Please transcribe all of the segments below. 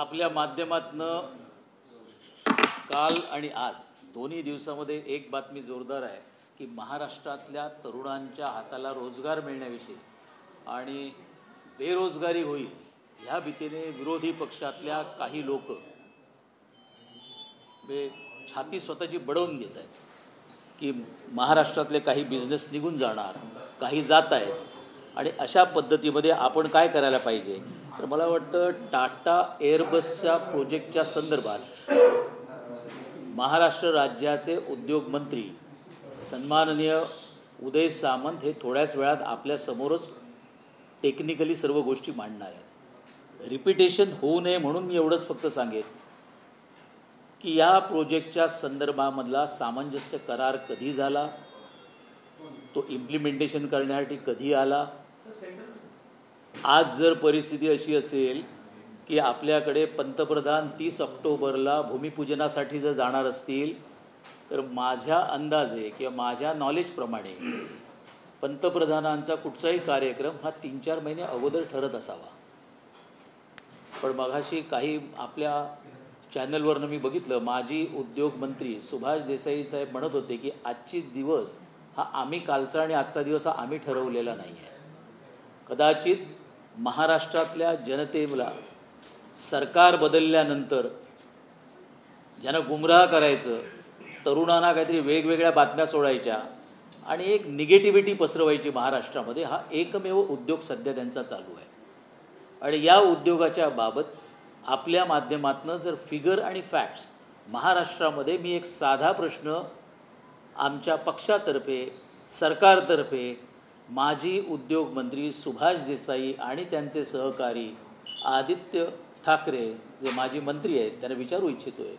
आपल्या माध्यमातनं काल आणि आज दोन्ही दिवसामध्ये एक बातमी जोरदार आहे की महाराष्ट्रातल्या तरुणांच्या हाताला रोजगार मिळण्याविषयी आणि बेरोजगारी होईल ह्या भीतीने विरोधी पक्षातल्या काही लोक छाती स्वतःची बडवून घेत आहेत की महाराष्ट्रातले काही बिझनेस निघून जाणार, काही जात आहेत आणि अशा पद्धतीमध्ये आपण काय करायला पाहिजे. तर मला वाटतं टाटा एअरबसच्या प्रोजेक्टच्या संदर्भात महाराष्ट्र राज्याचे उद्योगमंत्री सन्माननीय उदय सामंत हे थोड्याच वेळात आपल्यासमोरच टेक्निकली सर्व गोष्टी मांडणार आहेत. रिपिटेशन होऊ नये म्हणून मी एवढंच फक्त सांगेन की या प्रोजेक्टच्या संदर्भामधला सामंजस्य करार कधी झाला, तो इम्प्लिमेंटेशन करण्यासाठी कधी आला. आज जर परिस्थिती अशी असेल की आपल्याकडे पंतप्रधान 30 ऑक्टोबरला भूमिपूजनासाठी जर जाणार असतील तर माझ्या अंदाजे किंवा माझ्या नॉलेजप्रमाणे पंतप्रधानांचा कुठचाही कार्यक्रम हा 3-4 महिने अगोदर ठरत असावा. पण मघाशी काही आपल्या चॅनलवरनं मी बघितलं, माजी उद्योगमंत्री सुभाष देसाई साहेब म्हणत होते की आजची दिवस हा आम्ही कालचा आणि आजचा दिवस हा आम्ही ठरवलेला नाही आहे. कदाचित महाराष्ट्रातल्या जनतेला सरकार बदलल्यानंतर ज्यांना गुमराह करायचं, तरुणांना काहीतरी वेगवेगळ्या बातम्या सोडायच्या आणि एक निगेटिव्हिटी पसरवायची महाराष्ट्रामध्ये, हा एकमेव उद्योग सध्या त्यांचा चालू आहे. आणि या उद्योगाच्या बाबत आपल्या माध्यमातून जर फिगर आणि फॅक्ट्स महाराष्ट्रामध्ये, मी एक साधा प्रश्न आमच्या पक्षातर्फे सरकारतर्फे माजी उद्योगमंत्री सुभाष देसाई आणि त्यांचे सहकारी आदित्य ठाकरे जे माजी मंत्री आहेत त्यांना विचारू इच्छितो आहे,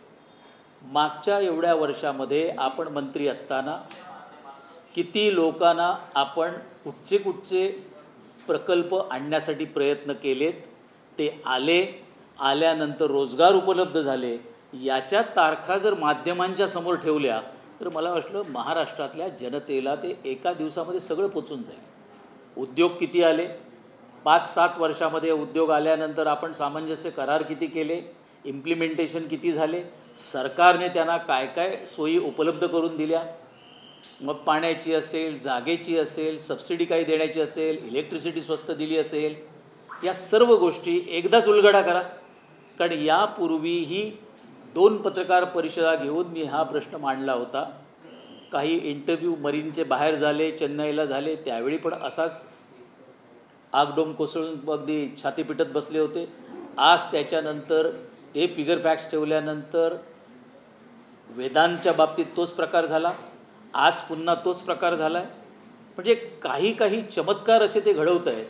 मागच्या एवढ्या वर्षामध्ये आपण मंत्री असताना किती लोकांना आपण कुठचे प्रकल्प आणण्यासाठी प्रयत्न केलेत, ते आल्यानंतर रोजगार उपलब्ध झाले, याच्या तारखा जर माध्यमांच्या समोर ठेवल्या तर मला वाटलं महाराष्ट्रातल्या जनतेला ते एका दिवसामध्ये सगळं पोचून जाईल. उद्योग किती आले, 5-7 वर्षामध्ये उद्योग आल्यानंतर आपण सामंजस्य करार किती केले, इम्प्लिमेंटेशन किती झाले, सरकारने त्यांना काय काय सोयी उपलब्ध करून दिल्या, मग पाण्याची असेल, जागेची असेल, सबसिडी काही देण्याची असेल, इलेक्ट्रिसिटी स्वस्त दिली असेल, या सर्व गोष्टी एकदाच उलगडा करा. कारण यापूर्वीही 2 पत्रकार परिषदा घेऊन मी हा प्रश्न मांडला होता. काही इंटरव्ह्यू मरीनचे बाहेर झाले, चेन्नईला झाले, त्यावेळी पण असाच आगडोम कोसळून अगदी छाती पिटत बसले होते. आज त्याच्यानंतर ते फिगर फॅक्ट्स ठेवल्यानंतर वेदांच्या बाबतीत तोच प्रकार झाला, आज पुन्हा तोच प्रकार झाला आहे. म्हणजे काही चमत्कार असे ते घडवत आहेत.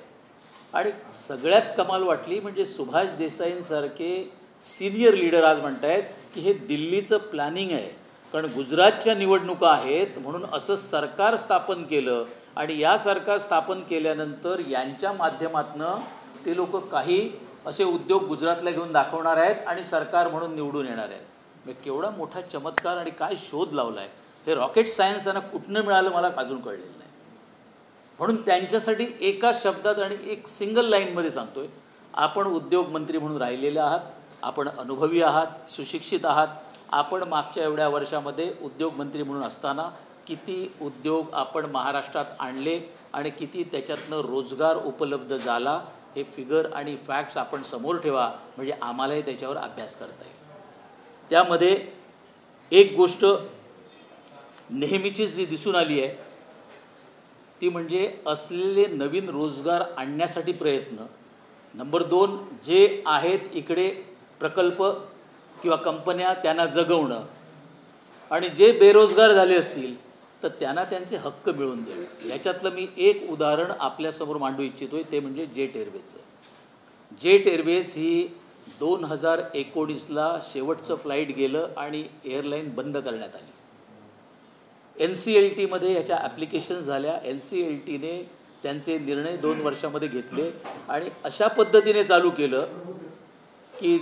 आणि सगळ्यात कमाल वाटली म्हणजे सुभाष देसाईंसारखे सिनियर लीडर आज म्हणत आहेत की हे दिल्लीचं प्लॅनिंग आहे, कारण गुजरातच्या निवडणुका आहेत म्हणून असं सरकार स्थापन केलं आणि या सरकार स्थापन केल्यानंतर यांच्या माध्यमातनं ते लोक काही असे उद्योग गुजरातला घेऊन दाखवणार आहेत आणि सरकार म्हणून निवडून येणार आहेत. म्हणजे केवढा मोठा चमत्कार आणि काय शोध लावला आहे, हे रॉकेट सायन्स त्यांना कुठनं मिळालं मला अजून कळलेलं नाही. म्हणून त्यांच्यासाठी एका शब्दात आणि एक सिंगल लाईनमध्ये सांगतोय, आपण उद्योगमंत्री म्हणून राहिलेले आहात, आपण अनुभवी आहात, सुशिक्षित आहात. आपण मागच्या एवढ्या वर्षामध्ये उद्योगमंत्री म्हणून असताना किती उद्योग आपण महाराष्ट्रात आणले आणि किती त्याच्यातनं रोजगार उपलब्ध झाला, हे फिगर आणि फॅक्ट्स आपण समोर ठेवा, म्हणजे आम्हालाही त्याच्यावर अभ्यास करता येईल. त्यामध्ये एक गोष्ट नेहमीचीच जी दिसून आली आहे ती म्हणजे असलेले नवीन रोजगार आणण्यासाठी प्रयत्न. नंबर 2, जे आहेत इकडे प्रकल्प किंवा कंपन्या त्यांना जगवणं आणि जे बेरोजगार झाले असतील तर त्यांना त्यांचे हक्क मिळवून देणं. याच्यातलं मी एक उदाहरण आपल्यासमोर मांडू इच्छितो आहे, ते म्हणजे जेट एअरवेजचं. जेट एअरवेज ही 2019ला शेवटचं फ्लाईट गेलं आणि एअरलाईन बंद करण्यात आली. NCLTमध्ये ह्याच्या ॲप्लिकेशन्स झाल्या, NCLTने त्यांचे निर्णय 2 वर्षामध्ये घेतले आणि अशा पद्धतीने चालू केलं की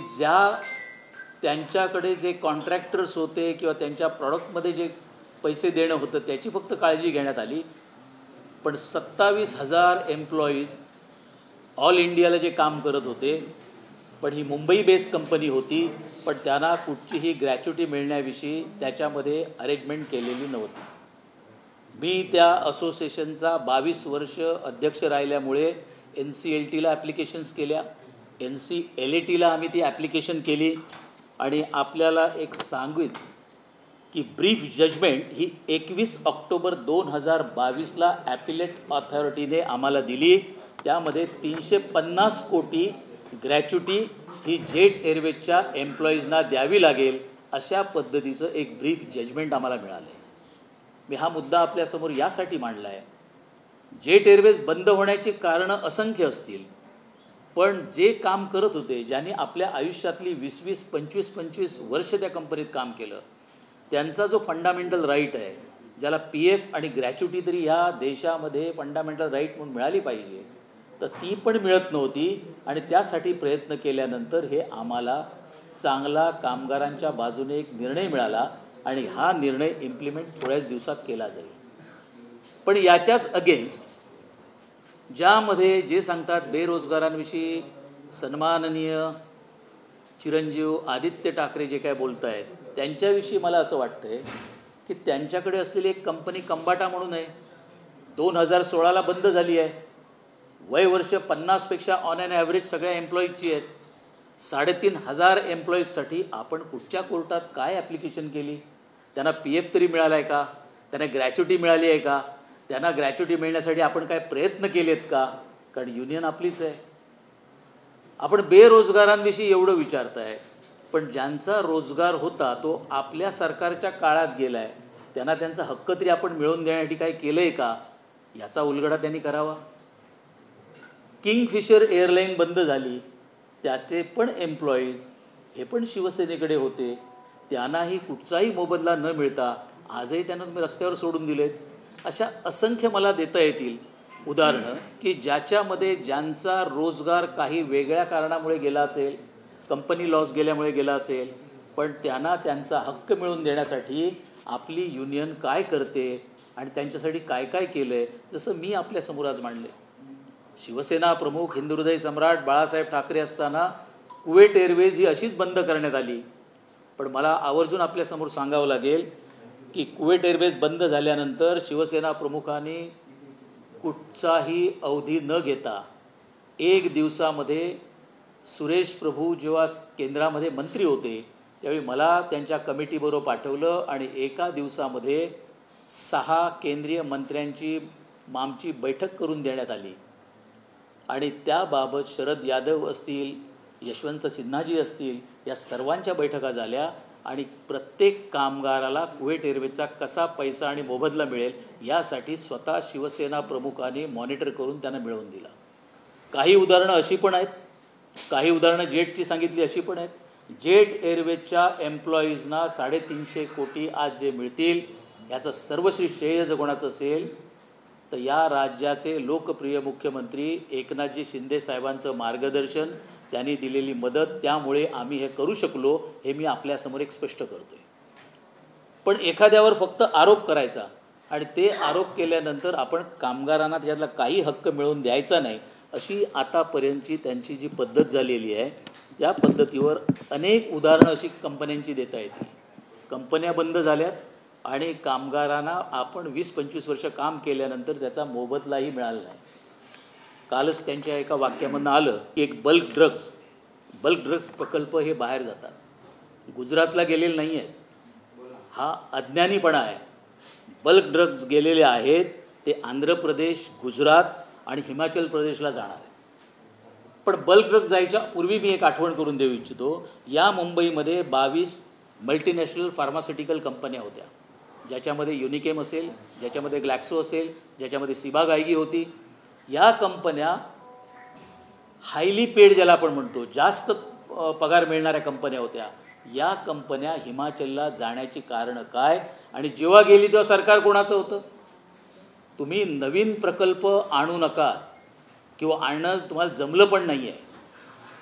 त्यांच्याकडे जे कॉन्ट्रॅक्टर्स होते किंवा त्यांच्या प्रॉडक्टमध्ये जे पैसे देणं होतं त्याची फक्त काळजी घेण्यात आली, पण 27,000 एम्प्लॉईज ऑल इंडियाला जे काम करत होते पण ही मुंबई बेस्ड कंपनी होती, पण त्यांना कुठचीही ग्रॅच्युटी मिळण्याविषयी त्याच्यामध्ये अरेंजमेंट केलेली नव्हती. मी त्या असोसिएशनचा 22 वर्ष अध्यक्ष राहिल्यामुळे NCLTला ॲप्लिकेशन्स केल्या, NCLATला आम्ही ती ॲप्लिकेशन केली आणि आपल्याला एक सांगेन की ब्रीफ जजमेंट ही 21 ऑक्टोबर 2022ला ॲपिलेट ऑथॉरिटीने आम्हाला दिली. त्यामध्ये 350 कोटी ग्रॅच्युटी ही जेट एअरवेजच्या एम्प्लॉईजना द्यावी लागेल अशा पद्धतीचं एक ब्रीफ जजमेंट आम्हाला मिळालं आहे. मी हा मुद्दा आपल्यासमोर यासाठी मांडला आहे, जेट एअरवेज बंद होण्याची कारणं असंख्य असतील, पण जे काम करत होते, ज्यांनी आपल्या आयुष्यातली 20-20, 25-25 वर्ष त्या कंपनीत काम केलं, त्यांचा जो फंडामेंटल राईट आहे, ज्याला PF आणि ग्रॅच्युटी तरी ह्या देशामध्ये फंडामेंटल राईट म्हणून मिळाली पाहिजे, तर ती पण मिळत नव्हती. आणि त्यासाठी प्रयत्न केल्यानंतर हे आम्हाला चांगला कामगारांच्या बाजूने एक निर्णय मिळाला आणि हा निर्णय इम्प्लिमेंट थोड्याच दिवसात केला जाईल. पण याच्याच अगेन्स्ट ज्यामध्ये जे सांगतात बेरोजगारांविषयी सन्माननीय चिरंजीव आदित्य ठाकरे जे काय बोलत आहेत, त्यांच्याविषयी मला असं वाटतं आहे की त्यांच्याकडे असलेली एक कंपनी कंबाटा म्हणून आहे, 2016ला बंद झाली आहे. वय वर्ष 50पेक्षा ऑन ॲन ॲव्हरेज सगळ्या एम्प्लॉईजची आहेत. 3,500 एम्प्लॉईजसाठी आपण कुठच्या कोर्टात काय ॲप्लिकेशन केली? त्यांना PF तरी मिळाला आहे का? त्यांना ग्रॅच्युटी मिळाली आहे का? त्यांना ग्रॅच्युटी मिळण्यासाठी आपण काय प्रयत्न केलेत का? कारण युनियन आपलीच आहे. आपण बेरोजगारांविषयी एवढं विचारताय, पण ज्यांचा रोजगार होता तो आपल्या सरकारच्या काळात गेला आहे, त्यांना त्यांचा हक्क तरी आपण मिळवून देण्यासाठी काय केलं आहे का? याचा उलगडा त्यांनी करावा. किंगफिशर एअरलाईन बंद झाली, त्याचे पण एम्प्लॉईज हे पण शिवसेनेकडे होते, त्यांनाही कुठचाही मोबदला न मिळता आजही त्यांना तुम्ही रस्त्यावर सोडून दिलेत. अशा असंख्य मला देता येतील उदाहरणं की ज्याच्यामध्ये ज्यांचा रोजगार काही वेगळ्या कारणामुळे गेला असेल, कंपनी लॉस गेल्यामुळे गेला असेल, पण त्यांना त्यांचा हक्क मिळवून देण्यासाठी आपली युनियन काय करते आणि त्यांच्यासाठी काय काय केलं आहे. जसं मी आपल्यासमोर आज मांडले, शिवसेना प्रमुख हिंदुहृदय सम्राट बाळासाहेब ठाकरे असताना कुवेट एअरवेज ही अशीच बंद करण्यात आली. पण मला आवर्जून आपल्यासमोर सांगावं लागेल की कुवेट एअरवेज बंद झाल्यानंतर शिवसेना प्रमुखांनी कुठचाही अवधी न घेता 1 दिवसामध्ये सुरेश प्रभू जेव्हा केंद्रामध्ये मंत्री होते त्यावेळी मला त्यांच्या कमिटीबरोबर पाठवलं आणि एका दिवसामध्ये 6 केंद्रीय मंत्र्यांची आमची बैठक करून देण्यात आली. आणि त्याबाबत शरद यादव असतील, यशवंत सिन्हाजी असतील, या सर्वांच्या बैठका झाल्या आणि प्रत्येक कामगाराला कुवेट एअरवेजचा कसा पैसा आणि मोबदला मिळेल यासाठी स्वतः शिवसेना प्रमुखांनी मॉनिटर करून त्यांना मिळवून दिला. काही उदाहरणं अशी पण आहेत, काही उदाहरणं जेटची सांगितली अशी पण आहेत. जेट एअरवेजच्या एम्प्लॉईजना 350 कोटी आज जे मिळतील, याचं सर्वश्री श्रेय जर कोणाचं असेल तर या राज्याचे लोकप्रिय मुख्यमंत्री एकनाथजी शिंदे साहेबांचं मार्गदर्शन, त्यांनी दिलेली मदत, त्यामुळे आम्ही हे करू शकलो, हे मी आपल्यासमोर एक स्पष्ट करतोय. पण एखाद्यावर फक्त आरोप करायचा आणि ते आरोप केल्यानंतर आपण कामगारांना त्यातला काही हक्क मिळवून द्यायचा नाही, अशी आतापर्यंतची त्यांची जी पद्धत झालेली आहे, त्या पद्धतीवर अनेक उदाहरणं अशी कंपन्यांची देता येतील. कंपन्या बंद झाल्यात आणि कामगारांना आपण 20-25 वर्ष काम केल्यानंतर त्याचा मोबदलाही मिळाला नाही. कालच त्यांच्या एका वाक्यामधनं आलं की एक बल्क ड्रग्स प्रकल्प हे बाहेर जातात, गुजरातला गेलेले नाही आहेत. हा अज्ञानीपणा आहे. बल्क ड्रग्स गेलेले आहेत ते आंध्र प्रदेश, गुजरात आणि हिमाचल प्रदेशला जाणार आहेत. पण बल्क ड्रग्स जायच्या पूर्वी मी एक आठवण करून देऊ इच्छितो. या मुंबईमध्ये 22 मल्टीनॅशनल फार्मास्युटिकल कंपन्या होत्या, ज्याच्यामध्ये युनिकेम असेल, ज्याच्यामध्ये ग्लॅक्सो असेल, ज्याच्यामध्ये सिबागायगी होती. या कंपन्या हायली पेड ज्याला आपण म्हणतो, जास्त पगार मिळणाऱ्या कंपन्या होत्या. या कंपन्या हिमाचलला जाण्याची कारणं काय? आणि जेव्हा गेली तेव्हा सरकार कोणाचं होतं? तुम्ही नवीन प्रकल्प आणू नका किंवा आणणं तुम्हाला जमलं पण नाही आहे,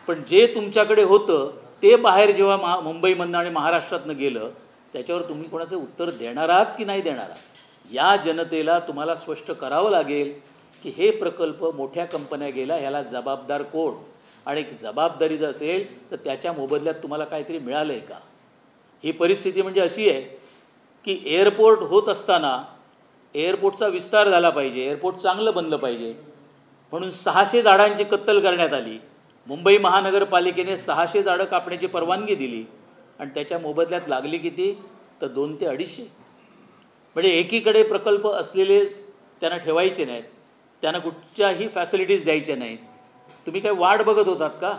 पण जे तुमच्याकडे होतं ते बाहेर जेव्हा मुंबईमधनं आणि महाराष्ट्रातनं गेलं, त्याच्यावर तुम्ही कोणाचं उत्तर देणार आहात की नाही देणार आहात? या जनतेला तुम्हाला स्पष्ट करावं लागेल की हे प्रकल्प मोठ्या कंपन्या गेला, ह्याला जबाबदार कोण? आणि जबाबदारी जर असेल तर त्याच्या मोबदल्यात तुम्हाला काहीतरी मिळालं आहे का? ही परिस्थिती म्हणजे अशी आहे की एअरपोर्ट होत असताना एअरपोर्टचा विस्तार झाला पाहिजे, एअरपोर्ट चांगलं बनलं पाहिजे म्हणून 600 झाडांची कत्तल करण्यात आली. मुंबई महानगरपालिकेने 600 झाडं कापण्याची परवानगी दिली आणि त्याच्या मोबदल्यात लागली किती? तर 200 ते 250. म्हणजे एकीकडे प्रकल्प असलेले त्यांना ठेवायचे नाहीत, त्यांना कुठच्याही फॅसिलिटीज द्यायच्या नाहीत. तुम्ही काय वाट बघत होतात का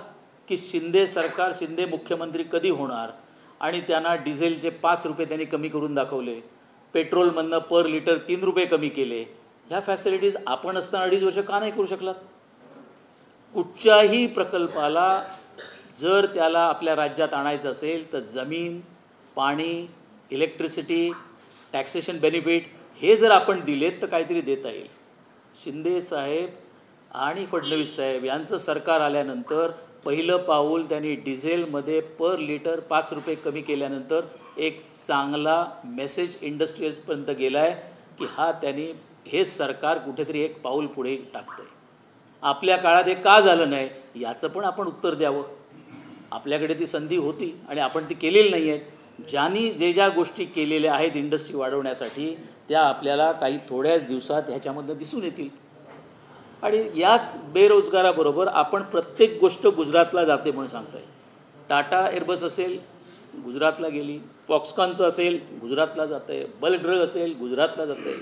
की शिंदे सरकार, शिंदे मुख्यमंत्री कधी होणार? आणि त्यांना डिझेलचे 5 रुपये त्यांनी कमी करून दाखवले, पेट्रोलमधनं पर लिटर 3 रुपये कमी केले. ह्या फॅसिलिटीज आपण असताना 2.5 वर्ष का नाही करू शकलात? कुठच्याही प्रकल्पाला जर त्याला आपल्या राज्यात आणायचं असेल तर जमीन, पाणी, इलेक्ट्रिसिटी, टॅक्सेशन बेनिफिट हे जर आपण दिलेत तर काहीतरी देता येईल. शिंदे साहेब आणि फडणवीस साहेब यांचं सरकार आल्यानंतर पहिलं पाऊल त्यांनी डिझेलमध्ये पर लिटर 5 रुपये कमी केल्यानंतर एक चांगला मेसेज इंडस्ट्रीजपर्यंत गेला आहे की त्यांनी हे सरकार कुठेतरी एक पाऊल पुढे टाकतं आहे. आपल्या काळात हे का झालं नाही याचं पण आपण उत्तर द्यावं. आपल्याकडे ती संधी होती आणि आपण ती केलेली नाही आहेत. ज्यांनी ज्या गोष्टी केलेल्या आहेत इंडस्ट्री वाढवण्यासाठी त्या आपल्याला काही थोड्याच दिवसात ह्याच्यामधनं दिसून येतील. आणि याच बेरोजगाराबरोबर आपण प्रत्येक गोष्ट गुजरातला जाते म्हणून सांगताय. टाटा एअरबस असेल गुजरातला गेली, फॉक्सकॉनचं असेल गुजरातला जातं आहे, बल्क ड्रग असेल गुजरातला जातं आहे.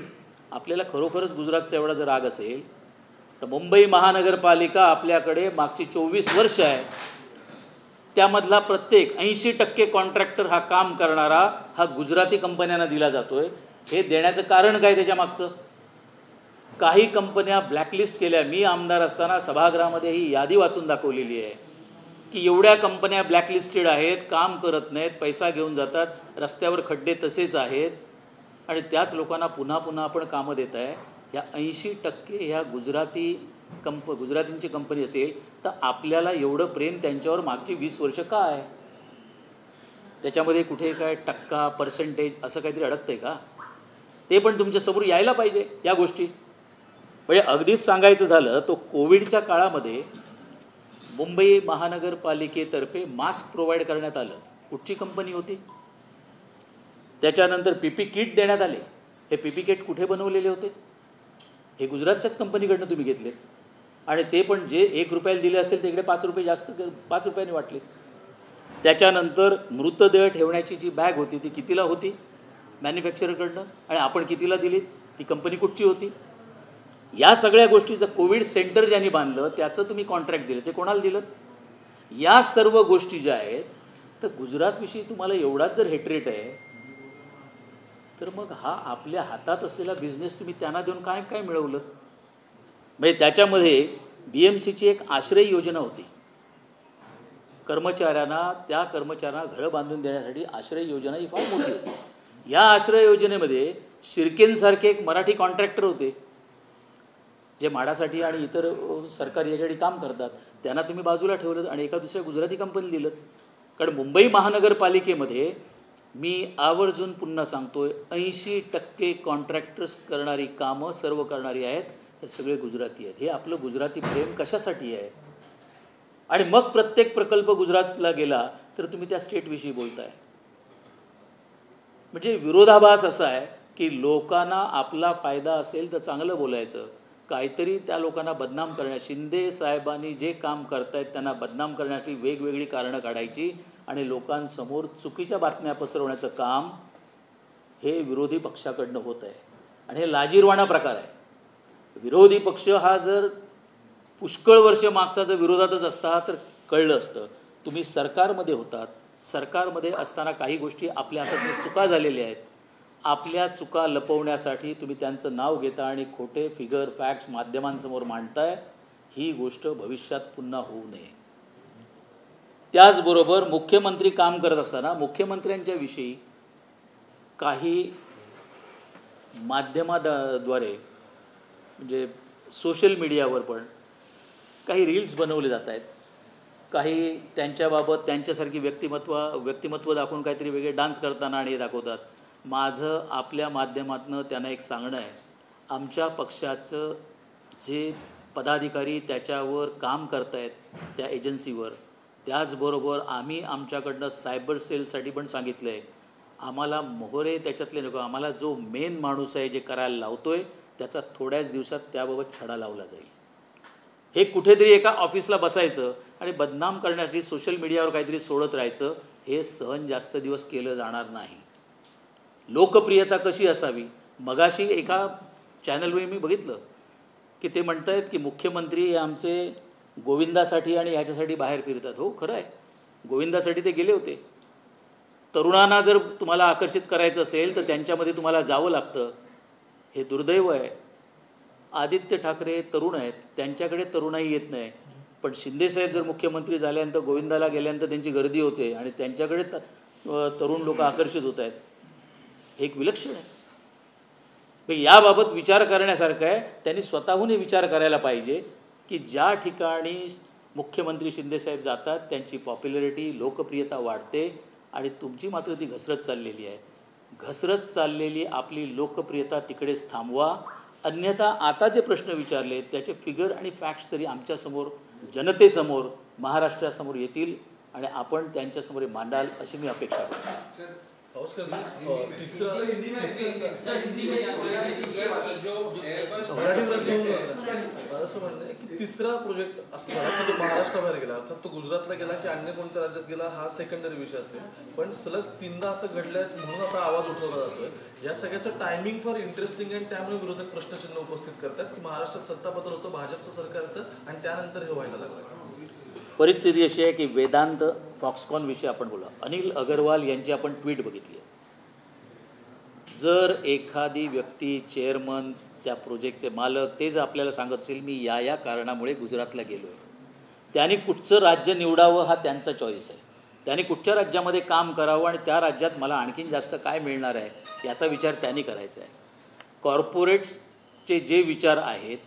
आपल्याला खरोखरच गुजरातचा एवढा जर राग असेल तर मुंबई महानगरपालिका आपल्याकडे मागची 24 वर्ष आहे, त्यामधला प्रत्येक 80% कॉन्ट्रॅक्टर हा काम करणारा हा गुजराती कंपन्यांना दिला जातो आहे. हे देण्याचं कारण काय त्याच्या मागचं? काही कंपन्या ब्लॅकलिस्ट केल्या. मी आमदार असताना सभागृहामध्ये ही यादी वाचून दाखवलेली आहे की एवढ्या कंपन्या ब्लॅकलिस्टेड आहेत, काम करत नाहीत, पैसा घेऊन जातात, रस्त्यावर खड्डे तसेच आहेत आणि त्याच लोकांना पुन्हा पुन्हा आपण कामं देत आहे. या 80% ह्या गुजरातींची कंपनी असेल तर आपल्याला एवढं प्रेम त्यांच्यावर मागची 20 वर्ष का आहे? त्याच्यामध्ये कुठे काय टक्का, पर्सेंटेज असं काहीतरी अडकतं आहे का? ते पण तुमच्यासमोर यायला पाहिजे या गोष्टी. म्हणजे अगदीच सांगायचं झालं तो कोविडच्या काळामध्ये मुंबई महानगरपालिकेतर्फे मास्क प्रोव्हाइड करण्यात आलं. कुठची कंपनी होती? त्याच्यानंतर पीपी किट देण्यात आले. हे पीपी किट कुठे बनवलेले होते? हे गुजरातच्याच कंपनीकडनं तुम्ही घेतलेत आणि ते पण जे 1 रुपयाला दिले असेल तिकडे 5 रुपये जास्त 5 रुपयाने वाटले. त्याच्यानंतर मृतदेह ठेवण्याची जी बॅग होती ती कितीला होती मॅन्युफॅक्चररकडनं आणि आपण कितीला दिलीत? ती कंपनी कुठची होती? या सगळ्या गोष्टीचं कोविड सेंटर ज्यांनी बांधलं त्याचं तुम्ही कॉन्ट्रॅक्ट दिलं, ते कोणाला दिलं? या सर्व गोष्टी ज्या आहेत तर गुजरातविषयी तुम्हाला एवढाच जर हेट्रेट आहे तर मग हा आपल्या हातात असलेला बिझनेस तुम्ही त्यांना देऊन काय काय मिळवलं? म्हणजे त्याच्यामध्ये BMCची एक आश्रय योजना होती. त्या कर्मचाऱ्यांना घरं बांधून देण्यासाठी आश्रय योजना ही फार मोठी होती. या आश्रय योजनेमध्ये शिर्केंसारखे एक मराठी कॉन्ट्रॅक्टर होते जे म्हाडासाठी आणि इतर सरकारी याच्यासाठी काम करतात. त्यांना तुम्ही बाजूला ठेवलं आणि एका दुसऱ्या गुजराती कंपनी दिलं. कारण मुंबई महानगरपालिकेमध्ये मी आवर्जून पुन्हा सांगतोय 80% कॉन्ट्रॅक्टर्स करणारी कामं सर्व करणारी आहेत हे सगळे गुजराती आहेत. हे आपलं गुजराती प्रेम कशासाठी आहे? आणि मग प्रत्येक प्रकल्प गुजरातला गेला तर तुम्ही त्या स्टेटविषयी बोलताय. म्हणजे विरोधाभास असा आहे की लोकांना आपला फायदा असेल तर चांगलं बोलायचं, काहीतरी त्या लोकांना बदनाम करण्या. शिंदे साहेबांनी जे काम करतायत त्यांना बदनाम करण्यासाठी वेगवेगळी कारणं काढायची आणि लोकांसमोर चुकीच्या बातम्या पसरवण्याचं काम हे विरोधी पक्षाकडनं होत आहे आणि हे लाजिरवाणा प्रकार आहे. विरोधी पक्ष हा जर पुष्कळ वर्ष मागचा जर विरोधातच असता तर कळलं असतं. तुम्ही सरकारमध्ये होतात, सरकारमध्ये असताना काही गोष्टी आपल्या हातात चुका झालेल्या आहेत. आपल्या चुका लपवण्यासाठी तुम्ही त्यांचं नाव घेता आणि खोटे फिगर फॅक्ट्स माध्यमांसमोर मांडताय. ही गोष्ट भविष्यात पुन्हा होऊ नये. त्याचबरोबर मुख्यमंत्री काम करत असताना मुख्यमंत्र्यांच्या विषयी काही माध्यमाद्वारे म्हणजे सोशल मीडियावर पण काही रील्स बनवले जात आहेत. काही त्यांच्याबाबत त्यांच्यासारखी व्यक्तिमत्व दाखवून काहीतरी वेगळे डान्स करताना आणि हे दाखवतात. माझं आपल्या माध्यमातून त्यांना एक सांगणं आहे, आमच्या पक्षाचं जे पदाधिकारी त्याच्यावर काम करतायत त्या एजन्सीवर. त्याचबरोबर आम्ही आमच्याकडनं सायबर सेलसाठी पण सांगितलं आहे, आम्हाला मोहरे त्याच्यातले नको, आम्हाला जो मेन माणूस आहे जे करायला लावतोय त्याचा थोड्याच दिवसात त्याबाबत छडा लावला जाईल. हे कुठेतरी एका ऑफिसला बसायचं आणि बदनाम करण्यासाठी सोशल मीडियावर काहीतरी सोडत राहायचं, हे सहन जास्त दिवस केलं जाणार नाही. लोकप्रियता कशी असावी. मगाशी एका चॅनलवर मी बघितलं की ते म्हणत आहेत की मुख्यमंत्री हे आमचे गोविंदासाठी आणि ह्याच्यासाठी बाहेर फिरतात. हो, खरं आहे, गोविंदासाठी ते गेले होते. तरुणांना जर तुम्हाला आकर्षित करायचं असेल तर त्यांच्यामध्ये तुम्हाला जावं लागतं. हे दुर्दैव आहे. आदित्य ठाकरे तरुण आहेत, त्यांच्याकडे तरुणाई येत नाही. पण शिंदेसाहेब जर मुख्यमंत्री झाल्यानंतर गोविंदाला गेल्यानंतर त्यांची गर्दी होते आणि त्यांच्याकडे तरुण लोक आकर्षित होत आहेत. हे एक विलक्षण आहे. याबाबत विचार करण्यासारखं आहे. त्यांनी स्वतःहून विचार करायला पाहिजे की ज्या ठिकाणी मुख्यमंत्री शिंदेसाहेब जातात त्यांची पॉप्युलॅरिटी, लोकप्रियता वाढते आणि तुमची मात्र ती घसरत चाललेली आहे. घसरत चाललेली आपली लोकप्रियता तिकडेच थांबवा. अन्यथा आता जे प्रश्न विचारले त्याचे फिगर आणि फॅक्ट्स तरी आमच्यासमोर, जनतेसमोर, महाराष्ट्रासमोर येतील आणि आपण त्यांच्यासमोर मांडाल अशी मी अपेक्षा करतो. तिसरा प्रोजेक्ट असं झाला की तो महाराष्ट्राबाहेर गेला, अर्थात तो गुजरातला गेला की अन्य कोणत्या राज्यात गेला हा सेकंडरी विषय असेल, पण सलग 3दा असं घडलंय म्हणून आता आवाज उठवला जातोय. या सगळ्याचं टायमिंग फार इंटरेस्टिंग आहे. त्यामुळे विरोधक प्रश्नचिन्ह उपस्थित करतात की महाराष्ट्रात सत्ता बदल होतं, भाजपचं सरकार येतं आणि त्यानंतर हे व्हायला लागलं. परिस्थिती अशी आहे की वेदांत फॉक्सकॉन विषयी आपण बोला. अनिल अगरवाल यांची आपण ट्विट बघितली. जर एखादी व्यक्ती, चेअरमन, त्या प्रोजेक्टचे मालक, ते जर आपल्याला सांगत असेल मी या कारणामुळे गुजरातला गेलो आहे, त्यांनी कुठचं राज्य निवडावं हा त्यांचा चॉईस आहे. त्यांनी कुठच्या राज्यामध्ये काम करावं आणि त्या राज्यात मला आणखीन जास्त काय मिळणार आहे याचा विचार त्यांनी करायचा आहे. कॉर्पोरेट्सचे जे विचार आहेत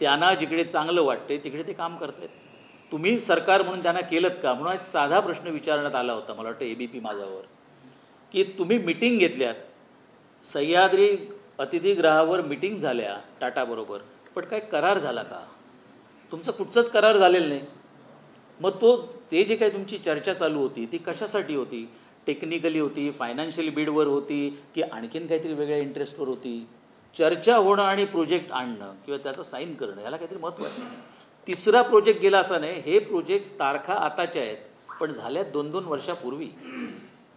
त्यांना जिकडे चांगलं वाटते तिकडे ते काम करत आहेत. तुम्ही सरकार म्हणून त्यांना केलं का म्हणून आज साधा प्रश्न विचारण्यात आला होता, मला वाटतं ABP माझ्यावर, की तुम्ही मिटिंग घेतल्यात, सह्याद्री अतिथीगृहावर मिटिंग झाल्या टाटाबरोबर, पण काय करार झाला का? तुमचं कुठचंच करार झालेलं नाही. मग ते जे काही तुमची चर्चा चालू होती ती कशासाठी होती? टेक्निकली होती, फायनान्शियल बिडवर होती, की आणखीन काहीतरी वेगळ्या इंटरेस्टवर होती? चर्चा होणं आणि प्रोजेक्ट आणणं किंवा त्याचं साईन करणं याला काहीतरी महत्त्व आहे. तिसरा प्रोजेक्ट गेला असा नाही. हे प्रोजेक्ट तारखा आताच्या आहेत पण झाल्यात 2-2 वर्षापूर्वी.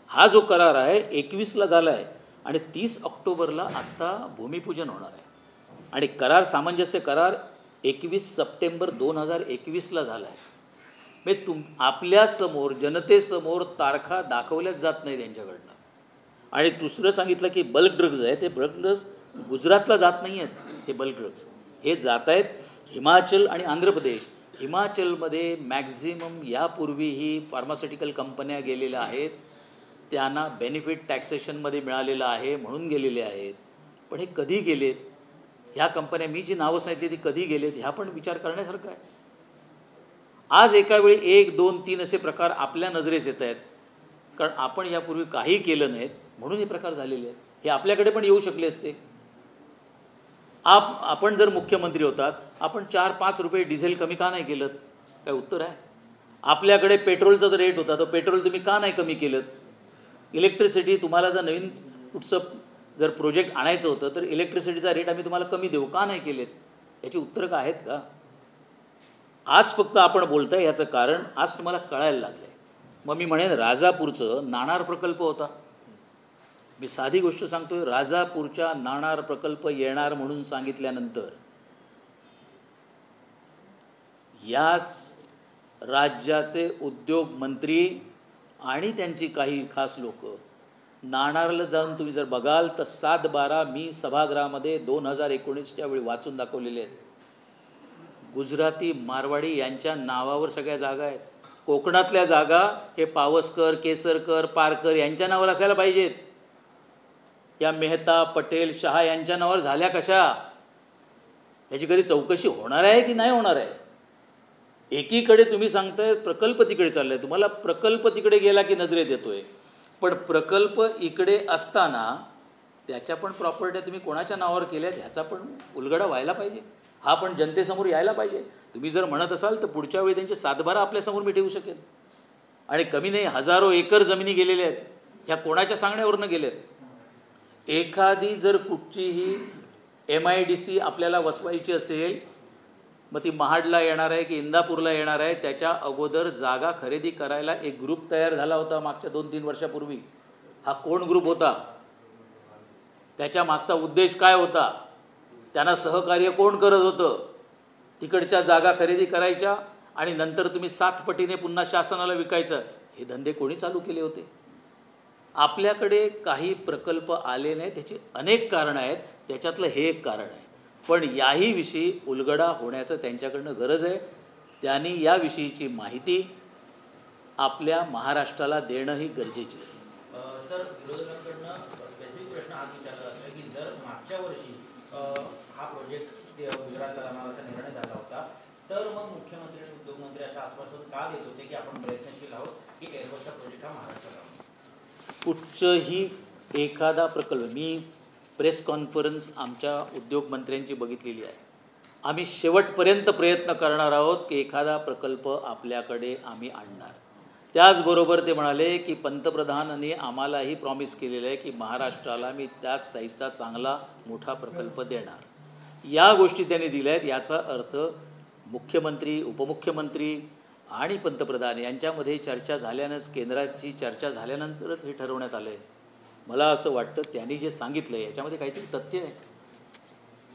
हा जो करार आहे 21ला झाला आहे आणि 30 ऑक्टोबरला आत्ता भूमिपूजन होणार आहे आणि करार, सामंजस्य करार 21 सप्टेंबर 2021ला झाला आहे. म्हणजे आपल्यासमोर, जनतेसमोर तारखा दाखवल्याच जात नाही त्यांच्याकडनं. आणि दुसरं सांगितलं की बल्क ड्रग्ज आहे, ते बल्क ड्रग्ज गुजरातला जात नाही आहेत. हे बल्क ड्रग्ज हे जात आहेत हिमाचल आणि आंध्र प्रदेश. हिमाचलमध्ये मॅक्झिमम यापूर्वीही फार्मास्युटिकल कंपन्या गेलेल्या आहेत, त्यांना बेनिफिट टॅक्सेशनमध्ये मिळालेलं आहे म्हणून गेलेले आहेत. पण हे कधी गेलेत, ह्या कंपन्या मी जी नावं सांगितली ती कधी गेलेत ह्या पण विचार करण्यासारखं आहे. आज एका वेळी 1, 2, 3 असे प्रकार आपल्या नजरेस येत आहेत कारण आपण यापूर्वी काही केलं नाहीत म्हणून हे प्रकार झालेले आहेत. हे आपल्याकडे पण येऊ शकले असते. आपण जर मुख्यमंत्री होतात आपण 4-5 रुपये डिझेल कमी का नाही केलं? काय उत्तर आहे? आपल्याकडे पेट्रोलचा जर रेट होता तर पेट्रोल तुम्ही का नाही कमी केलं? इलेक्ट्रिसिटी तुम्हाला जर नवीन कुठचं जर प्रोजेक्ट आणायचं होतं तर इलेक्ट्रिसिटीचा रेट आम्ही तुम्हाला कमी देऊ का नाही केलेत? याची उत्तरं का आहेत का? आज फक्त आपण बोलताय याचं कारण आज तुम्हाला कळायला लागलं आहे. मग मी म्हणेन राजापूरचं नाणार प्रकल्प होता. मी साधी गोष्ट सांगतोय, राजापूरच्या नाणार प्रकल्प येणार म्हणून सांगितल्यानंतर याच राज्याचे उद्योग मंत्री आणि त्यांची काही खास लोक नाणारला जाऊन तुम्ही जर बघाल तर 7-12 मी सभागृहामध्ये 2019च्या वेळी वाचून दाखवलेले आहेत. गुजराती, मारवाडी यांच्या नावावर सगळ्या जागा आहेत. कोकणातल्या जागा हे पावसकर, केसरकर, पारकर यांच्या नावावर असायला पाहिजेत. या मेहता, पटेल, शहा यांच्या नावावर झाल्या कशा? याची कधी चौकशी होणार आहे की नाही होणार आहे? एकीकडे तुम्ही सांगताय प्रकल्प तिकडे चाललाय, तुम्हाला प्रकल्प तिकडे गेला की नजरेत येतोय, पण प्रकल्प इकडे असताना त्याच्या पण प्रॉपर्ट्या तुम्ही कोणाच्या नावावर केल्यात ह्याचा पण उलगडा व्हायला पाहिजे. हा पण जनतेसमोर यायला पाहिजे. तुम्ही जर म्हणत असाल तर पुढच्या वेळी त्यांचे सातबारा आपल्यासमोर मी ठेवू शकेन. आणि कमी नाही, हजारो एकर जमिनी गेलेल्या आहेत. ह्या कोणाच्या सांगण्यावरनं गेल्यात? एखादी जर कुठचीही MIDC आपल्याला वसवायची असेल, मग ती महाडला येणार आहे की इंदापूरला येणार आहे, त्याच्या अगोदर जागा खरेदी करायला एक ग्रुप तयार झाला होता मागच्या 2-3 वर्षापूर्वी. हा कोण ग्रुप होता? त्याच्या मागचा उद्देश काय होता? त्यांना सहकार्य कोण करत होतं? तिकडच्या जागा खरेदी करायच्या आणि नंतर तुम्ही 7 पटीने पुन्हा शासनाला विकायचं. हे धंदे कोणी चालू केले होते? आपल्याकडे काही प्रकल्प आले नाही, त्याची अनेक कारणं आहेत, त्याच्यातलं हे एक कारण आहे. पण याही विषयी उलगडा होण्याचं त्यांच्याकडनं गरज आहे. त्यांनी याविषयीची माहिती आपल्या महाराष्ट्राला देणंही गरजेची आहे. सर, विरोधकांकडनं स्पेसिफिक प्रश्न हा विचारला जातो की जर मागच्या वर्षी हा प्रोजेक्ट गुजरातला जाणाराचा निर्णय झाला होता, तर मग मुख्यमंत्री आणि उद्योगमंत्री अशा आश्वासन का देत होते की आपण प्रयत्नशील आहोत की एअरबसचा प्रोजेक्ट हा महाराष्ट्रात आला? कुठचंही एखादा प्रकल्प, मी प्रेस कॉन्फरन्स आमच्या उद्योगमंत्र्यांची बघितलेली आहे. आम्ही शेवटपर्यंत प्रयत्न करणार आहोत की एखादा प्रकल्प आपल्याकडे आम्ही आणणार. त्याचबरोबर ते म्हणाले की पंतप्रधानांनी आम्हालाही प्रॉमिस केलेलं आहे की महाराष्ट्राला मी त्याच साईजचा चांगला मोठा प्रकल्प देणार. या गोष्टी त्यांनी दिल्या आहेत. याचा अर्थ मुख्यमंत्री, उपमुख्यमंत्री आणि पंतप्रधान यांच्यामध्ये चर्चा झाल्यानंच, केंद्राची चर्चा झाल्यानंतरच हे ठरवण्यात आलं आहे. मला असं वाटतं त्यांनी जे सांगितलं आहे याच्यामध्ये काहीतरी तथ्य आहे.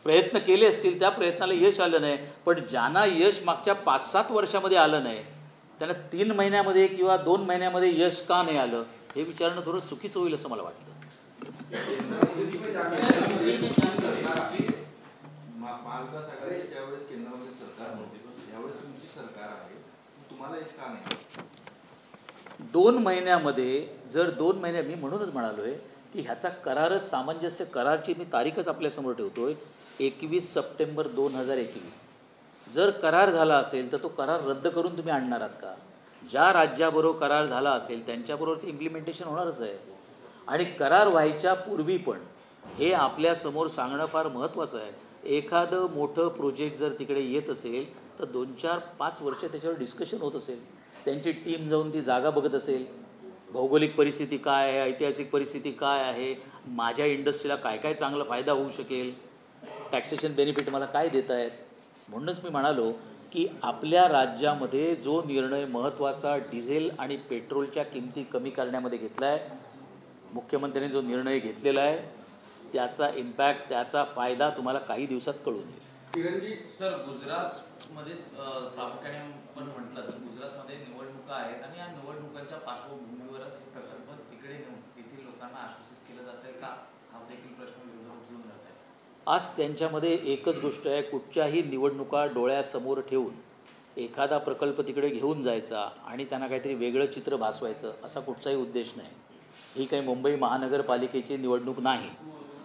प्रयत्न केले असतील, त्या प्रयत्नाला यश आलं नाही. पण ज्यांना यश मागच्या 5-7 वर्षामध्ये आलं नाही, त्यांना 3 महिन्यामध्ये किंवा 2 महिन्यामध्ये यश का नाही आलं, हे विचारणं थोडं चुकीचं होईल असं मला वाटतं. ज्यावेळेस केंद्रामध्ये सरकार नव्हते, यावेळेस तुमची सरकार आहे, तुम्हाला यश का नाही? 2 महिन्यामध्ये जर 2 महिन्या, मी म्हणूनच म्हणालो आहे की ह्याचा करारच, सामंजस्य करारची मी तारीखच आपल्यासमोर ठेवतो आहे, 21 सप्टेंबर 2021. जर करार झाला असेल तर तो करार रद्द करून तुम्ही आणणार आहात का? ज्या राज्याबरोबर करार झाला असेल त्यांच्याबरोबर ते इम्प्लिमेंटेशन होणारच आहे. आणि करार व्हायच्या पूर्वी पण हे आपल्यासमोर सांगणं फार महत्त्वाचं आहे. एखादं मोठं प्रोजेक्ट जर तिकडे येत असेल तर 2-4-5 वर्ष त्याच्यावर डिस्कशन होत असेल. त्यांची टीम जाऊन ती जागा बघत असेल, भौगोलिक परिस्थिती काय आहे, ऐतिहासिक परिस्थिती काय आहे, माझ्या इंडस्ट्रीला काय काय चांगला फायदा होऊ शकेल, टॅक्सेशन बेनिफिट मला काय देत आहेत. म्हणूनच मी म्हणालो की आपल्या राज्यामध्ये जो निर्णय महत्त्वाचा डिझेल आणि पेट्रोलच्या किमती कमी करण्यामध्ये घेतला आहे, मुख्यमंत्र्यांनी जो निर्णय घेतलेला आहे, त्याचा इम्पॅक्ट, त्याचा फायदा तुम्हाला काही दिवसात कळून येईल. किरणजी, सर, गुजरातमध्ये प्रामुख्याने पण म्हटलं तर गुजरातमध्ये निवडणुका आहेत आणि या निवडणुकांच्या पार्श्वभूमीवरच हे प्रकल्प तिकडे नेऊन तेथील लोकांना आश्वासित केलं जात आहे का, हा देखील प्रश्न विरोधक उचलून जात आहे. आज त्यांच्यामध्ये एकच गोष्ट आहे, कुठच्याही निवडणुका डोळ्यासमोर ठेवून एखादा प्रकल्प तिकडे घेऊन जायचा आणि त्यांना काहीतरी वेगळं चित्र भासवायचं, असा कुठचाही उद्देश नाही. ही काही मुंबई महानगरपालिकेची निवडणूक नाही.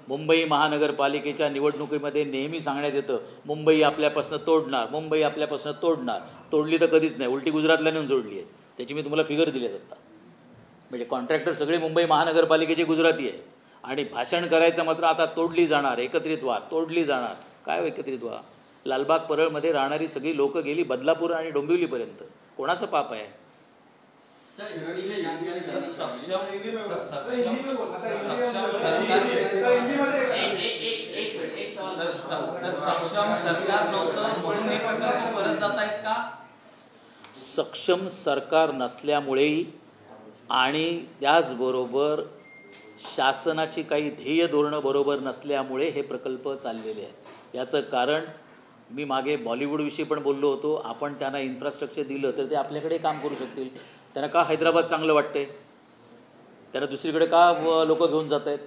मुंबई महानगरपालिकेच्या निवडणुकीमध्ये नेहमी सांगण्यात येतं मुंबई आपल्यापासून तोडणार, मुंबई आपल्यापासून तोडणार. तोडली तर कधीच नाही, उलटी गुजरातला नेऊन जोडली आहे. त्याची मी तुम्हाला फिगर दिली आहेत आता. म्हणजे कॉन्ट्रॅक्टर सगळे मुंबई महानगरपालिकेचे गुजराती आहेत आणि भाषण करायचं मात्र आता तोडली जाणार, एकत्रित व्हा, तोडली जाणार. काय एकत्रित व्हा? लालबाग परळमध्ये राहणारी सगळी लोकं गेली बदलापूर आणि डोंबिवलीपर्यंत. कोणाचं पाप आहे? सक्षम सरकार नसल्यामुळेही आणि त्याचबरोबर शासनाची काही ध्येय धोरणं बरोबर नसल्यामुळे हे प्रकल्प चाललेले आहेत. याचं कारण मी मागे बॉलिवूडविषयी पण बोललो होतो. आपण त्यांना इन्फ्रास्ट्रक्चर दिलं तर ते आपल्याकडे काम करू शकतील. त्यांना का हैदराबाद चांगलं वाटते, त्यांना दुसरीकडे का लोक घेऊन जात आहेत?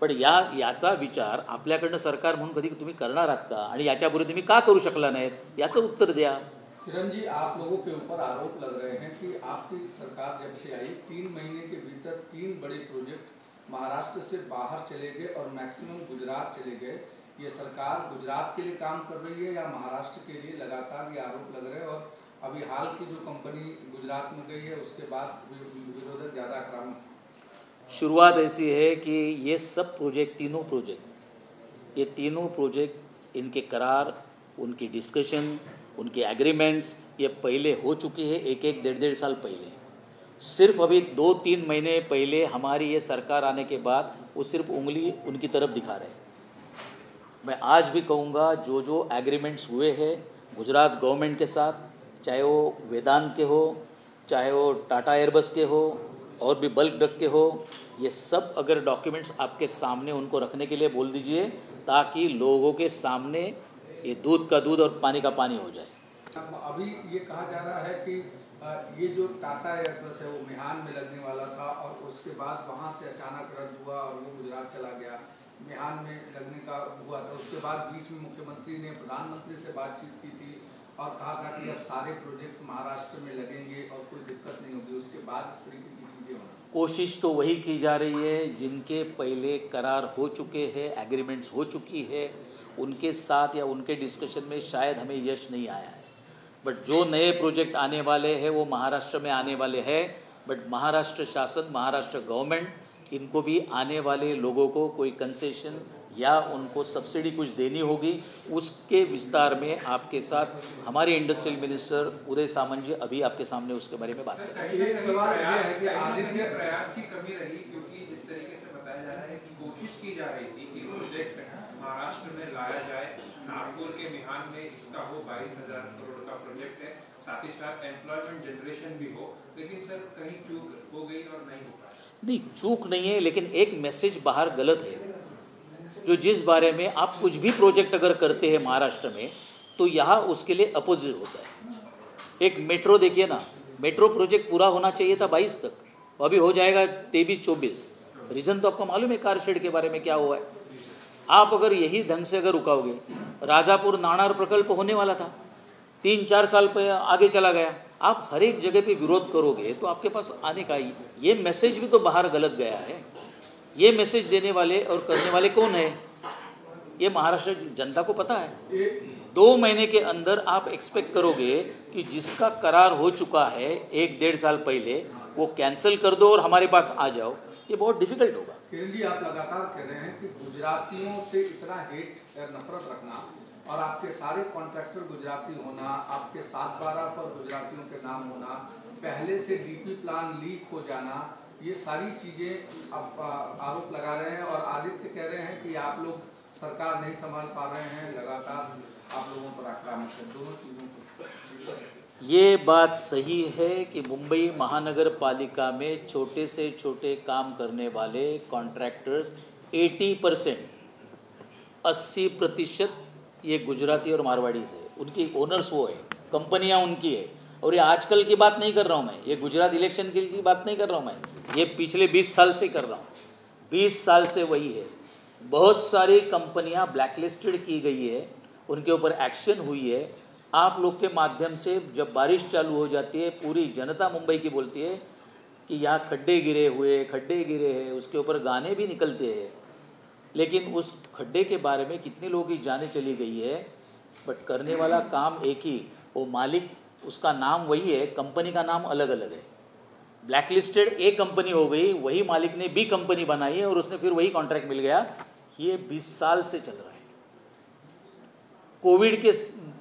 पण याचा विचार आपल्याकडनं सरकार म्हणून कधी तुम्ही करणार आहात का? आणि याच्यापूर्वी तुम्ही का करू शकला नाहीत, याचं उत्तर द्या. किरण जी, आप लोगों के ऊपर आरोप लग रहे हैं कि आपकी सरकार जब से आई 3 महीने के भीतर 3 बड़े प्रोजेक्ट महाराष्ट्र से बाहर चले गए और मैक्सिमम गुजरात चले गए. ये सरकार गुजरात के लिए काम कर रही है या महाराष्ट्र के लिए? लगातार ये आरोप लग रहे हैं. और अभी हाल की जो कंपनी गुजरात में गई है उसके बाद विरोधक ज़्यादा आक्रामक. शुरुआत ऐसी है कि ये सब प्रोजेक्ट, ये तीनों प्रोजेक्ट इनके करार, उनकी डिस्कशन, उनके एग्रीमेंट्स ये पहले हो चुकी है, एक एक 1.5 साल पहले। सिर्फ अभी 2-3 महीने पहले हमारी ये सरकार आने के बाद वो सिर्फ उंगली उनकी तरफ दिखा रहे हैं। मैं आज भी कहूँगा, जो जो एग्रीमेंट्स हुए हैं गुजरात गवर्नमेंट के साथ, चाहे वो वेदांत के हो, चाहे वो टाटा एयरबस के हो और भी बल्क ड्रग के हो, ये सब अगर डॉक्यूमेंट्स आपके सामने उनको रखने के लिए बोल दीजिए, ताकि लोगों के सामने ये दूध का दूध और पानी का पानी हो जाए। अभी ये कहा जा रहा है कि ये जो टाटा एयरबस है वो मिहान में लगने वाला था और उसके बाद वहाँ से अचानक रद्द हुआ और वो गुजरात चला गया। मिहान में लगने का हुआ था, उसके बाद बीच में मुख्यमंत्री ने प्रधानमंत्री से बातचीत की थी और कहा था कि अब सारे प्रोजेक्ट्स महाराष्ट्र में लगेंगे और कोई दिक्कत नहीं होगी। उसके बाद इस तरीके की चीज़ें होना, कोशिश तो वही की जा रही है जिनके पहले करार हो चुके हैं, एग्रीमेंट्स हो चुकी है, उनके साथ या उनके डिस्कशन में शायद हमें यश नहीं आया है। बट जो नए प्रोजेक्ट आने वाले हैं वो महाराष्ट्र में आने वाले हैं। बट महाराष्ट्र शासन, महाराष्ट्र गवर्नमेंट इनको भी आने वाले लोगों को कोई कंसेशन या उनको सब्सिडी कुछ देनी होगी, उसके विस्तार में आपके साथ हमारे इंडस्ट्रियल मिनिस्टर उदय सामंत जी अभी आपके सामने उसके बारे में बात करेंगे। एक सवाल ये है कि आदित्य प्रयास की कमी रही, क्योंकि जिस तरीके से बताया जा रहा है कि कोशिश की जा रही थी कि प्रोजेक्ट महाराष्ट्र में लाया जाए, नागपुर के मिहान में इसका हो 22,000 करोड़ का प्रोजेक्ट है, साथ ही साथ एम्प्लॉयमेंट जनरेशन भी हो, लेकिन सर कहीं चूक हो गई और नहीं हो पाया। नहीं, चूक नहीं है, लेकिन एक मैसेज बाहर गलत है। जो जिस बारे में आप कुछ भी प्रोजेक्ट अगर करते हैं महाराष्ट्र में, तो यहाँ उसके लिए अपोजिट होता है। एक मेट्रो देखिए ना, मेट्रो प्रोजेक्ट पूरा होना चाहिए था 22 तक, अभी हो जाएगा 23-24। रीज़न तो आपको मालूम है कार शेड के बारे में क्या हुआ है। आप अगर यही ढंग से अगर रुकाओगे, राजापुर नाणार प्रकल्प होने वाला था, 3-4 साल पे आगे चला गया। आप हर एक जगह पे विरोध करोगे तो आपके पास आने का ही, ये मैसेज भी तो बाहर गलत गया है। ये मैसेज देने वाले और करने वाले कौन है, ये महाराष्ट्र जनता को पता है। 2 महीने के अंदर आप एक्सपेक्ट करोगे कि जिसका करार हो चुका है 1-1.5 साल पहले, वो कैंसिल कर दो और हमारे पास आ जाओ, ये बहुत डिफिकल्ट होगा। किरण जी, आप लगातार कह रहे हैं कि गुजरातियों से इतना हेट या नफरत रखना और आपके सारे कॉन्ट्रैक्टर गुजराती होना, आपके 7/12 पर गुजरातियों के नाम होना, पहले से डीपी प्लान लीक हो जाना, ये सारी चीज़ें आप आरोप लगा रहे हैं। और आदित्य कह रहे हैं कि आप लोग सरकार नहीं संभाल पा रहे हैं, लगातार आप लोगों पर आक्रामक है। दोनों चीज़ों को, ये बात सही है कि मुंबई महानगर पालिका में छोटे से छोटे काम करने वाले कॉन्ट्रैक्टर्स 80%, 80% ये गुजराती और मारवाड़ी से, उनकी ओनर्स वो है, कंपनियां उनकी है। और ये आजकल की बात नहीं कर रहा हूँ मैं, ये गुजरात इलेक्शन की बात नहीं कर रहा हूँ मैं, ये पिछले 20 साल से कर रहा हूँ। 20 साल से वही है। बहुत सारी कंपनियां ब्लैकलिस्टेड की गई है, उनके ऊपर एक्शन हुई है। आप लोग के माध्यम से जब बारिश चालू हो जाती है, पूरी जनता मुंबई की बोलती है कि यहाँ खड्डे गिरे हैं, उसके ऊपर गाने भी निकलते हैं। लेकिन उस खड्डे के बारे में कितने लोगों की जाने चली गई है, बट करने वाला काम एक ही, वो मालिक, उसका नाम वही है, कंपनी का नाम अलग अलग है। ब्लैकलिस्टेड एक कंपनी हो गई, वही मालिक ने बी कंपनी बनाई है और उसने फिर वही कॉन्ट्रैक्ट मिल गया। ये 20 साल से चल रहा है। कोविड के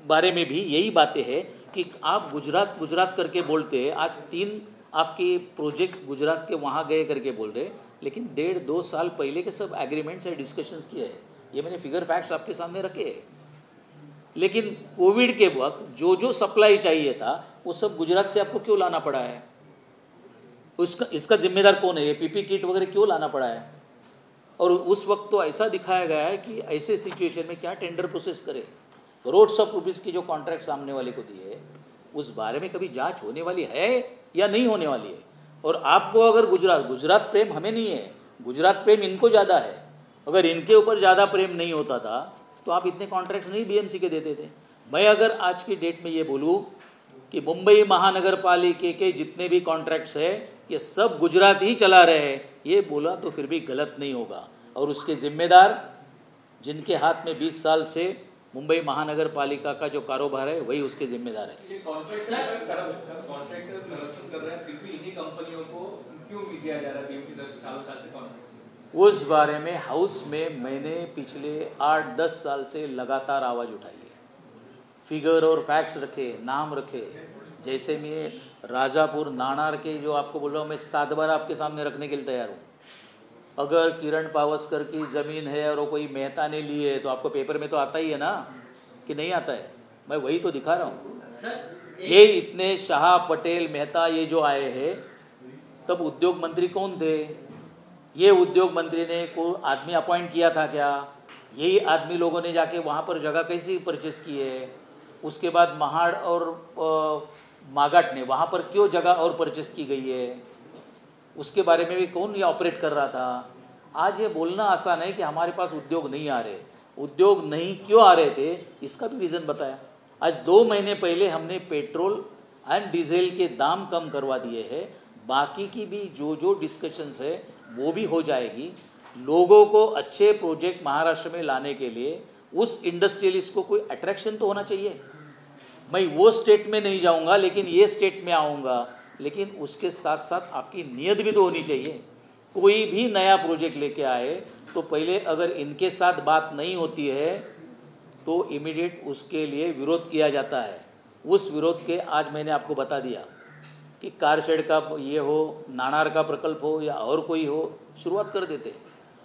बारे में भी यही बातें हैं कि आप गुजरात करके बोलते हैं, आज 3 आपके प्रोजेक्ट्स गुजरात के वहाँ गए करके बोल रहे, लेकिन 1.5-2 साल पहले के सब एग्रीमेंट्स और डिस्कशंस किए हैं। ये मैंने फिगर फैक्ट्स आपके सामने रखे हैं। लेकिन कोविड के वक्त जो जो सप्लाई चाहिए था वो सब गुजरात से आपको क्यों लाना पड़ा है? तो इसका जिम्मेदार कौन है? ये पीपी किट वगैरह क्यों लाना पड़ा है? और उस वक्त तो ऐसा दिखाया गया है कि ऐसे सिचुएशन में क्या टेंडर प्रोसेस करे। करोड्स ऑफ रुपीज़ की जो कॉन्ट्रैक्ट सामने वाले को दिए, उस बारे में कभी जांच होने वाली है या नहीं होने वाली है? और आपको अगर गुजरात प्रेम हमें नहीं है, गुजरात प्रेम इनको ज़्यादा है। अगर इनके ऊपर ज़्यादा प्रेम नहीं होता था तो आप इतने कॉन्ट्रैक्ट्स नहीं बीएमसी के देते थे। मैं अगर आज की डेट में ये बोलूँ कि मुंबई महानगर पालिका के जितने भी कॉन्ट्रैक्ट्स है ये सब गुजरात ही चला रहे हैं, ये बोला तो फिर भी गलत नहीं होगा। और उसके जिम्मेदार जिनके हाथ में 20 साल से मुंबई महानगर पालिका का जो कारोबार है वही उसके जिम्मेदार है। ये कॉन्ट्रैक्टर करप्शन कर रहे हैं, फिर भी इन्हीं कंपनियों को क्यों दिया जा रहा है बीएमसी 10 साल से कॉन्ट्रैक्ट? उस बारे में हाउस में मैंने पिछले 8-10 साल से लगातार आवाज़ उठाई है, फिगर और फैक्ट्स रखे, नाम रखे। जैसे मैं राजापुर नानार के जो आपको बोल रहा हूँ, मैं 7 बार आपके सामने रखने के लिए तैयार हूँ। अगर किरण पावस्कर की ज़मीन है और वो कोई मेहता ने ली है तो आपको पेपर में तो आता ही है ना, कि नहीं आता है? मैं वही तो दिखा रहा हूँ। ये इतने शाह पटेल मेहता ये जो आए हैं, तब उद्योग मंत्री कौन थे? ये उद्योग मंत्री ने को आदमी अपॉइंट किया था क्या? यही आदमी लोगों ने जाके वहाँ पर जगह कैसे परचेस की है? उसके बाद महाड़ और मागाट ने वहाँ पर क्यों जगह और परचेस की गई है? उसके बारे में भी कौन ये ऑपरेट कर रहा था? आज ये बोलना आसान है कि हमारे पास उद्योग नहीं आ रहे। उद्योग नहीं क्यों आ रहे थे, इसका भी रीज़न बताया। आज 2 महीने पहले हमने पेट्रोल एंड डीजल के दाम कम करवा दिए हैं। बाकी की भी जो डिस्कशंस है वो भी हो जाएगी। लोगों को अच्छे प्रोजेक्ट महाराष्ट्र में लाने के लिए उस इंडस्ट्रियलिस्ट को कोई अट्रैक्शन तो होना चाहिए। मैं वो स्टेट में नहीं जाऊंगा लेकिन ये स्टेट में आऊँगा, लेकिन उसके साथ साथ आपकी नीयत भी तो होनी चाहिए। कोई भी नया प्रोजेक्ट लेके आए तो पहले अगर इनके साथ बात नहीं होती है तो इमीडिएट उसके लिए विरोध किया जाता है। उस विरोध के आज मैंने आपको बता दिया कि कारशेड का ये हो, नानार का प्रकल्प हो या और कोई हो, शुरुआत कर देते।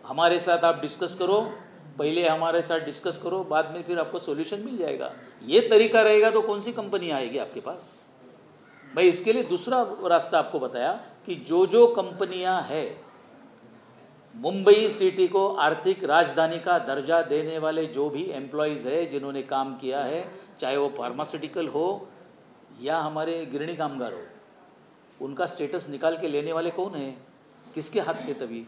हमारे साथ आप डिस्कस करो, पहले हमारे साथ डिस्कस करो, बाद में फिर आपको सॉल्यूशन मिल जाएगा। ये तरीका रहेगा तो कौन सी कंपनी आएगी आपके पास? मैं इसके लिए दूसरा रास्ता आपको बताया कि जो कंपनियां हैं, मुंबई सिटी को आर्थिक राजधानी का दर्जा देने वाले जो भी एम्प्लॉयज़ है जिन्होंने काम किया है, चाहे वो फार्मास्यूटिकल हो या हमारे गिरणी कामगार हो, उनका स्टेटस निकाल के लेने वाले कौन है? किसके हाथ में? तभी।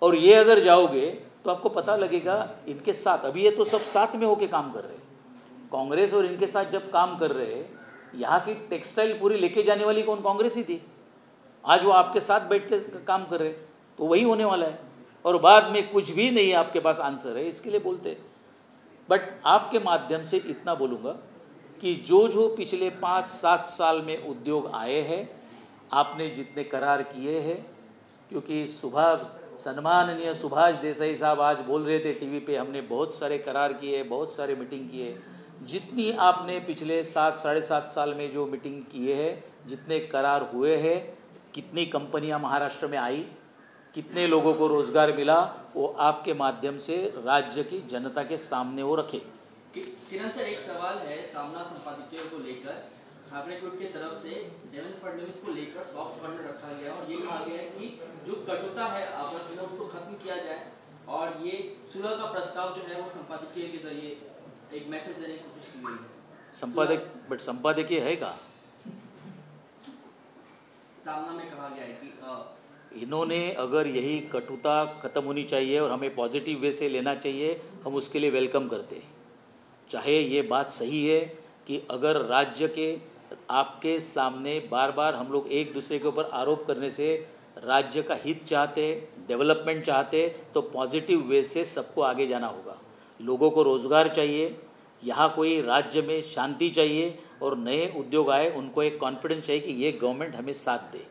और ये अगर जाओगे तो आपको पता लगेगा इनके साथ, अभी ये तो सब साथ में होके काम कर रहे हैं। कांग्रेस और इनके साथ जब काम कर रहे हैं, यहाँ की टेक्सटाइल पूरी लेके जाने वाली कौन? कांग्रेस ही थी। आज वो आपके साथ बैठ के काम कर रहे हैं, तो वही होने वाला है। और बाद में कुछ भी नहीं है आपके पास आंसर है, इसके लिए बोलते। बट आपके माध्यम से इतना बोलूँगा कि जो पिछले 5-7 साल में उद्योग आए हैं, आपने जितने करार किए हैं, क्योंकि सम्माननीय सुभाष देसाई साहब आज बोल रहे थे टीवी पे, हमने बहुत सारे करार किए, बहुत सारे मीटिंग किए। जितनी आपने पिछले 7-7.5 साल में जो मीटिंग किए हैं, जितने करार हुए हैं, कितनी कंपनियां महाराष्ट्र में आई, कितने लोगों को रोजगार मिला, वो आपके माध्यम से राज्य की जनता के सामने वो रखे। किरण सर, एक सवाल है सामना संपादकीय को लेकर। ठाकरे ग्रुप की तरफ से देवेंद्र फडणवीस को लेकर सॉफ्ट कॉर्नर रखा गया और ये कहा गया है कि जो कटुता है आपस में उसको खत्म किया जाए, और ये सुलह का प्रस्ताव जो है वो संपादकीय के जरिए एक मैसेज देने की कोशिश की गई है। संपादकीय है का? सामना में कहा गया है कि इन्होंने अगर यही कटुता खत्म होनी चाहिए और हमें पॉजिटिव वे से लेना चाहिए, हम उसके लिए वेलकम करते हैं। चाहे ये बात सही है कि अगर राज्य के आपके सामने बार बार हम लोग एक दूसरे के ऊपर आरोप करने से राज्य का हित चाहते, डेवलपमेंट चाहते, तो पॉजिटिव वे से सबको आगे जाना होगा। लोगों को रोज़गार चाहिए, यहाँ कोई राज्य में शांति चाहिए, और नए उद्योग आए उनको एक कॉन्फिडेंस चाहिए कि ये गवर्नमेंट हमें साथ दे।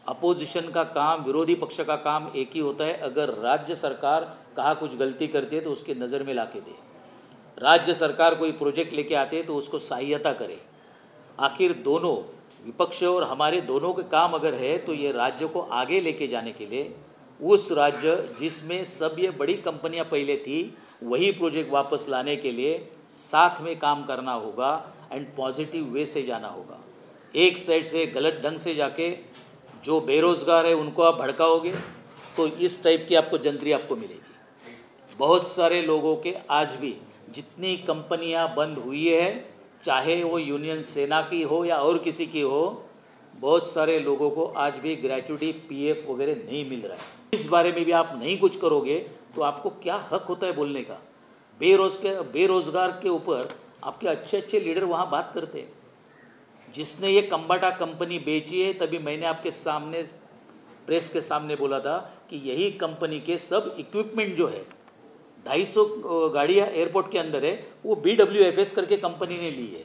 अपोजिशन का काम, विरोधी पक्ष का काम एक ही होता है, अगर राज्य सरकार कहाँ कुछ गलती करती है तो उसके नज़र में ला के दे। राज्य सरकार कोई प्रोजेक्ट लेके आते हैं तो उसको सहायता करे। आखिर दोनों विपक्ष और हमारे दोनों के काम अगर है तो ये राज्य को आगे लेके जाने के लिए, उस राज्य जिसमें सब ये बड़ी कंपनियां पहले थी, वही प्रोजेक्ट वापस लाने के लिए साथ में काम करना होगा एंड पॉजिटिव वे से जाना होगा। एक साइड से गलत ढंग से जाके जो बेरोज़गार है उनको आप भड़काओगे तो इस टाइप की आपको जंतरी आपको मिलेगी। बहुत सारे लोगों के आज भी जितनी कंपनियां बंद हुई है, चाहे वो यूनियन सेना की हो या और किसी की हो, बहुत सारे लोगों को आज भी ग्रेच्युटी पीएफ वगैरह नहीं मिल रहा है। इस बारे में भी आप नहीं कुछ करोगे तो आपको क्या हक होता है बोलने का? बेरोजगार के ऊपर आपके अच्छे अच्छे लीडर वहाँ बात करते हैं। जिसने ये कंबाटा कंपनी बेची है, तभी मैंने आपके सामने प्रेस के सामने बोला था कि यही कंपनी के सब इक्विपमेंट जो है 250 गाड़ियाँ एयरपोर्ट के अंदर है, वो BWFS करके कंपनी ने ली है।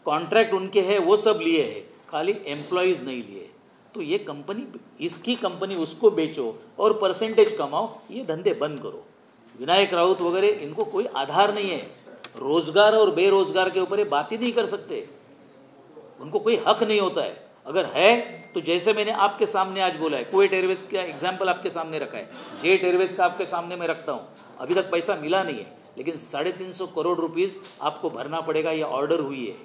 कॉन्ट्रैक्ट उनके हैं, वो सब लिए हैं, खाली एम्प्लॉयज़ नहीं लिए। तो ये कंपनी, इसकी कंपनी उसको बेचो और परसेंटेज कमाओ, ये धंधे बंद करो। विनायक राउत वगैरह, इनको कोई आधार नहीं है, रोजगार और बेरोजगार के ऊपर ये बात ही नहीं कर सकते, उनको कोई हक नहीं होता है। अगर है तो जैसे मैंने आपके सामने आज बोला है, कुवैत एयरवेज का एग्जाम्पल आपके सामने रखा है, जेट एयरवेज का आपके सामने मैं रखता हूँ। अभी तक पैसा मिला नहीं है, लेकिन 350 करोड़ रुपीस आपको भरना पड़ेगा, ये ऑर्डर हुई है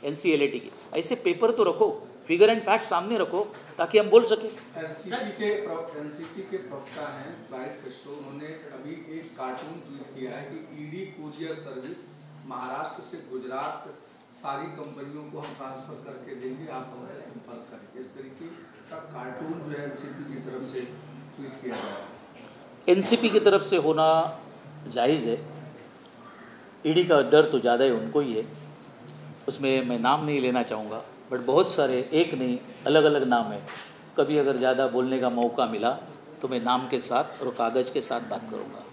NCLAT की। ऐसे पेपर तो रखो, फिगर एंड फैक्ट सामने रखो, ताकि हम बोल सकें। एनसीपी के प्रवक्ता हैं ब्राइट क्रिस्टो, उन्होंने अभी एक कार्टून ट्वीट किया है कि ईडी कुरियर सर्विस महाराष्ट्र से गुजरात सारी कंपनियों को हम ट्रांसफर करके देंगे, आप हमसे संपर्क करें। इस तरीके का कार्टून जो है एनसीपी की तरफ से ट्वीट किया गया है। एनसीपी की तरफ से होना जायज़ है, ईडी का डर तो ज़्यादा है, उनको ही है, उसमें मैं नाम नहीं लेना चाहूँगा, बट बहुत सारे, एक नहीं अलग अलग नाम है। कभी अगर ज़्यादा बोलने का मौका मिला तो मैं नाम के साथ और कागज़ के साथ बात करूँगा।